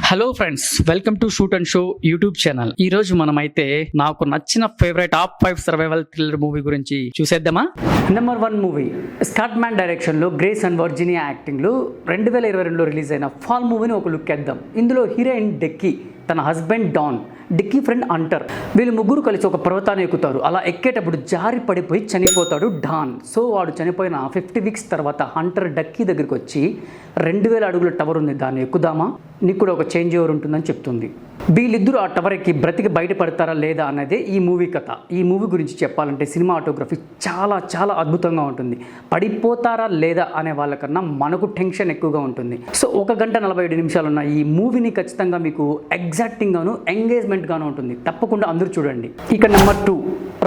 Hello friends, welcome to shoot and show YouTube channel. ఈ రోజు మనమైతే నాకు నచ్చిన favourite top 5 survival thriller movie గురించి చూసేద్దామా. Number 1 movie Scott man direction లో గ్రేస్ అండ్ వర్జీనియా యాక్టింగ్ లో 2022లో రిలీజ్ అయిన ఫాల్ మూవీని ఒక లుక్ వేద్దాం. ఇందులో హీరోయిన్ డెక్కీ, తన హస్బెండ్ డాన్, డిక్కీ ఫ్రెండ్ అంటర్, వీళ్ళు ముగ్గురు కలిసి ఒక పర్వతాన్ని ఎక్కుతారు. అలా ఎక్కేటప్పుడు జారి పడిపోయి చనిపోతాడు డాన్. సో వాడు చనిపోయిన 50 వీక్స్ తర్వాత హంటర్ డక్కీ దగ్గరికి వచ్చి 2000 అడుగుల టవర్ ఉంది, దాన్ని ఎక్కుదామా, నీకు కూడా ఒక చేంజ్ ఓవర్ ఉంటుందని చెప్తుంది. వీళ్ళిద్దరూ ఆ టవర్ ఎక్కి బ్రతికి బయటపడతారా లేదా అనేది ఈ మూవీ కథ. ఈ మూవీ గురించి చెప్పాలంటే సినిమాటోగ్రఫీ చాలా చాలా అద్భుతంగా ఉంటుంది. పడిపోతారా లేదా అనే వాళ్ళకన్నా మనకు టెన్షన్ ఎక్కువగా ఉంటుంది. సో 1 గంట 47 నిమిషాలు ఉన్న ఈ మూవీని ఖచ్చితంగా మీకు ఎగ్జాక్టింగ్ గాను ఎంగేజ్మెంట్ గాను ఉంటుంది. తప్పకుండా అందరూ చూడండి. ఇక నెంబర్ 2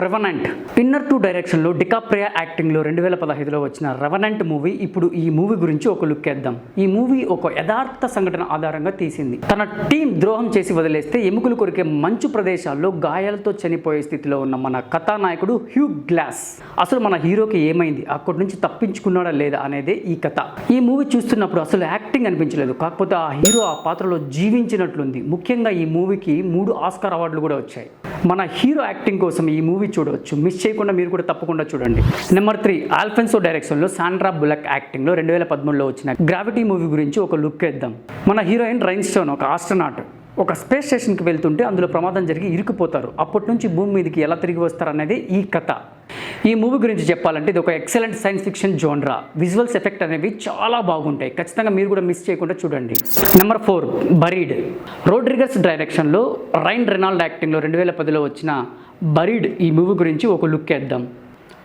రెవెనెంట్. పిన్నర్ 2 డైరెక్షన్ లో డికాప్రియా యాక్టింగ్ లో 2015లో వచ్చిన రెవెనెంట్ మూవీ. ఇప్పుడు ఈ మూవీ గురించి ఒక లుక్ వేద్దాం. ఈ మూవీ ఒక యథార్థ సంఘటన ఆధారంగా తీసింది. తన టీం ద్రోహం చేసి వదిలేస్తే ఎముకలు కొరికే మంచు ప్రదేశాల్లో గాయాలతో చనిపోయే స్థితిలో ఉన్న మన కథానాయకుడు హ్యూ గ్లాస్. అసలు మన హీరోకి ఏమైంది, అక్కడి నుంచి తప్పించుకున్నాడా లేదా అనేదే ఈ కథ. ఈ మూవీ చూస్తున్నప్పుడు అసలు యాక్టింగ్ అనిపించలేదు, కాకపోతే ఆ హీరో ఆ పాత్రలో జీవించినట్లుంది. ముఖ్యంగా ఈ మూవీకి 3 ఆస్కార్ అవార్డులు కూడా వచ్చాయి. మన హీరో యాక్టింగ్ కోసం ఈ మూవీ చూడవచ్చు. మిస్ చేయకుండా మీరు కూడా తప్పకుండా చూడండి. నెంబర్ 3 ఆల్ఫెన్సో డైరెక్షన్ లో సాండ్రా బులక్ యాక్టింగ్ లో 2013లో వచ్చిన గ్రావిటీ మూవీ గురించి ఒక లుక్ వేద్దాం. మన హీరోయిన్ రైన్ స్టోన్ ఒక ఆస్ట్రోనాట్ ఒక స్పేస్ స్టేషన్కి వెళ్తుంటే అందులో ప్రమాదం జరిగి ఇరుక్కుపోతారు. అప్పటి నుంచి భూమి మీదకి ఎలా తిరిగి వస్తారు అనేది ఈ కథ. ఈ మూవీ గురించి చెప్పాలంటే ఇది ఒక excellent science fiction జోన్రా. Visuals effect అనేవి చాలా బాగుంటాయి. ఖచ్చితంగా మీరు కూడా మిస్ చేయకుండా చూడండి. Number 4 buried. రోడ్రిగస్ డైరెక్షన్లో రైన్ రెనాల్డ్ యాక్టింగ్లో 2010లో వచ్చిన బరీడ్ ఈ మూవీ గురించి ఒక లుక్ వేద్దాం.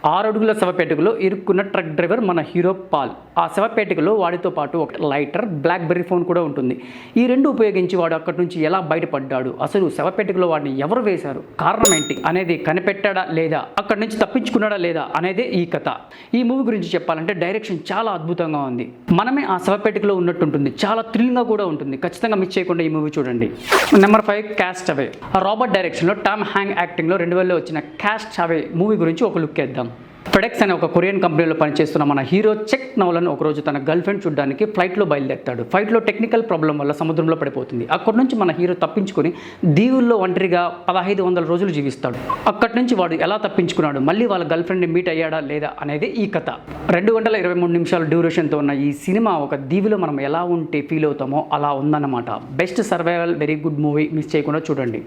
6 అడుగుల శవపేటికలో ఇరుక్కున్న ట్రక్ డ్రైవర్ మన హీరో పాల్. ఆ శవపేటికలో వాడితో పాటు ఒక లైటర్, బ్లాక్ బెర్రీ ఫోన్ కూడా ఉంటుంది. ఈ 2 ఉపయోగించి వాడు అక్కడి నుంచి ఎలా బయటపడ్డాడు, అసలు శవపేటికలో వాడిని ఎవరు వేశారు, కారణం ఏంటి అనేది కనిపెట్టాడా లేదా, అక్కడి నుంచి తప్పించుకున్నాడా లేదా అనేదే ఈ కథ. ఈ మూవీ గురించి చెప్పాలంటే డైరెక్షన్ చాలా అద్భుతంగా ఉంది. మనమే ఆ శవపేటికలో ఉన్నట్టుంటుంది. చాలా థ్రిల్లింగ్గా కూడా ఉంటుంది. ఖచ్చితంగా మిస్ చేయకుండా ఈ మూవీ చూడండి. నెంబర్ 5 క్యాస్ట్ అవే. రాబర్ట్ డైరెక్షన్లో టామ్ హ్యాంగ్ యాక్టింగ్లో 2000లో వచ్చిన క్యాస్ట్ అవే మూవీ గురించి ఒక లుక్ వేద్దాం. ఫెడెక్స్ అనే ఒక కొరియన్ కంపెనీలో పనిచేస్తున్న మన హీరో చెక్ నౌలన్ ఒకరోజు తన గర్ల్ ఫ్రెండ్ చూడడానికి ఫ్లైట్లో బయలుదేరుతాడు. ఫ్లైట్లో టెక్నికల్ ప్రాబ్లం వల్ల సముద్రంలో పడిపోతుంది. అక్కడి నుంచి మన హీరో తప్పించుకొని దీవుల్లో ఒంటరిగా 1500 రోజులు జీవిస్తాడు. అక్కడి నుంచి వాడు ఎలా తప్పించుకున్నాడు, మళ్ళీ వాళ్ళ గర్ల్ ఫ్రెండ్ని మీట్ అయ్యాడా లేదా అనేది ఈ కథ. 2 గంటల 23 నిమిషాల డ్యూరేషన్తో ఉన్న ఈ సినిమా ఒక దీవిలో మనం ఎలా ఉంటే ఫీల్ అవుతామో అలా ఉందన్నమాట. Best survival very good movie. Miss చేయకుండా చూడండి.